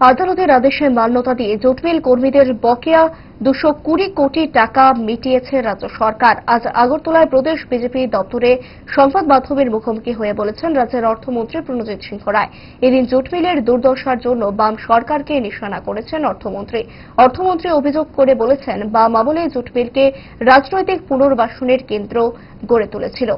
আদালতের আদেশে মান্যতা দিয়ে জুটমিল কর্মীদের বকেয়া 220 কোটি টাকা মিটিয়েছে রাজ্য সরকার। আজ আগরতলায় প্রদেশ বিজেপি দপ্তরে সংবাদ মাধ্যমের মুখোমুখি হয়ে বলেছেন রাজ্যের অর্থমন্ত্রী প্রণজিৎ সিংহ রায়। এদিন জুটমিলের দুর্দশার জন্য বাম সরকারকে নিশানা করেছেন অর্থমন্ত্রী। অর্থমন্ত্রী অভিযোগ করে বলেছেন, বাম আমলে জুটমিলকে রাজনৈতিক পুনর্বাসনের কেন্দ্র গড়ে তুলেছিল।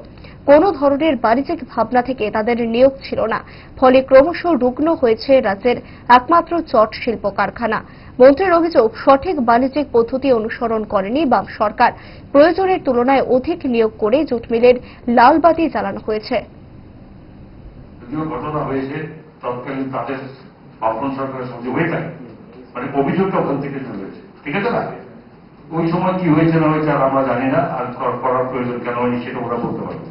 কোনো ধরনের বাণিজ্যিক ভাবনা থেকে তাদের নিয়োগ ছিল না, ফলে ক্রমশ রুগ্ন হয়েছে রাজ্যের একমাত্র চট শিল্প কারখানা। মন্ত্রীর অভিযোগ, সঠিক বাণিজ্যিক পদ্ধতি অনুসরণ করেনি বাম সরকার। প্রয়োজনের তুলনায় অধিক নিয়োগ করে জুটমিলের লাল বাতি জ্বালানো হয়েছে। ঘটনা হয়েছে তৎকালীন তাদের বামফ্রন্ট সরকারের সঙ্গে হয়ে থাকে, মানে অভিযোগটা ওখান থেকে শুরু হয়েছে, ঠিক আছে না? ওই সময় কি হয়েছে না হয়েছে আর আমরা জানি না, আর করার প্রয়োজন কেন হয়নি সেটা ওরা বলতে পারবে।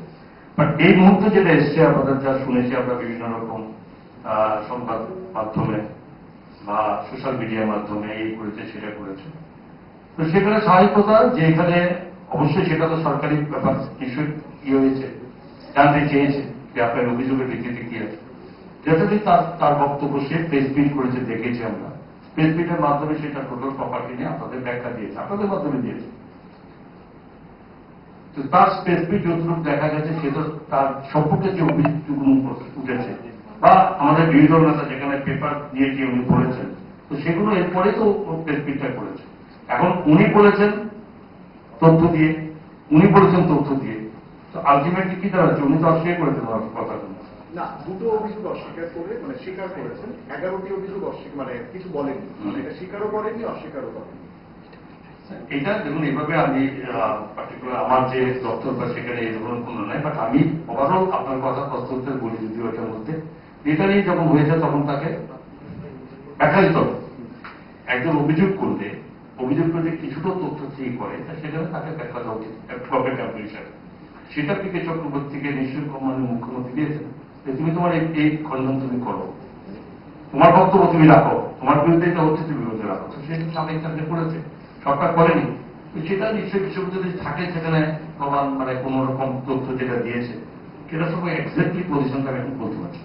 বাট এই মুহূর্তে যেটা এসছে, আপনাদের যা শুনেছি আমরা বিভিন্ন রকম সংবাদ মাধ্যমে বা সোশ্যাল মিডিয়ার মাধ্যমে, এই করেছে সেটা করেছে, তো সেখানে স্বাভাবিক কথা যে এখানে অবশ্যই সেটা তো সরকারি ব্যাপার, নিশ্চয়ই কি হয়েছে জানতে চেয়েছে যে আপনার অভিযোগের ভিত্তিতে কি আছে। যথাযথ তার বক্তব্য সে প্রেস মিট করেছে, দেখেছি আমরা প্রেস মিটের মাধ্যমে সেটা টোটাল প্রপার্টি নিয়ে আপনাদের ব্যাখ্যা দিয়েছে, আপনাদের মাধ্যমে দিয়েছে। তো তার প্রেস মিট যতটুকু দেখা গেছে সে তো তার সম্পর্কে যে অভিযোগগুলো উঠেছে বা আমাদের বিরোধী দল নেতা যেখানে পেপার দিয়ে কি উনি বলেছেন, তো সেগুলো এরপরে তো প্রেস মিটটা করেছে। এখন উনি বলেছেন তথ্য দিয়ে, তো আলটিমেটলি কি দাঁড়াচ্ছে, উনি তো অস্বীকার করেছেন কথাগুলো না, দুটো অভিযোগ অস্বীকার করে, মানে স্বীকার করেছেন, 11টি অভিযোগ অস্বীকার, মানে কিছু বলেননি, মানে এটা স্বীকারও করেননি অস্বীকারও করেননি। এটা দেখুন, এইভাবে আমি পার্টিকুলার আমার যে দপ্তর বা সেখানে এই ধরনের কোনো নাই, বাট আমি ওভারঅল আপনার কথা প্রস্তুত বলি, যদিও এটার মধ্যে এটা নিয়ে যখন হয়েছে তখন তাকে ব্যাখ্যা দিতে হবে। একজন অভিযোগ করলে কিছুটা তথ্য ঠিক করে, সেখানে তাকে ব্যাখ্যা দেওয়া উচিত হিসাবে। সেটা থেকে চক্রবর্তীকে নিশ্চয়ই মুখ্যমন্ত্রী দিয়েছেন যে তুমি তোমার এই খণ্ডন তুমি করো, তোমার বক্তব্য তুমি রাখো, তোমার বিরুদ্ধে এটা হচ্ছে তুমি বিরুদ্ধে রাখো। তো সেটা সাবেক চাকরি করেছে, সরকার করেনি, তো সেটা নিশ্চয়ই কিছু যদি থাকে সেখানে প্রমাণ, মানে কোন রকম তথ্য যেটা দিয়েছে সেটা সবাই এক্স্যাক্টলি পজিশনটা আমি এখন বলতে পারছি।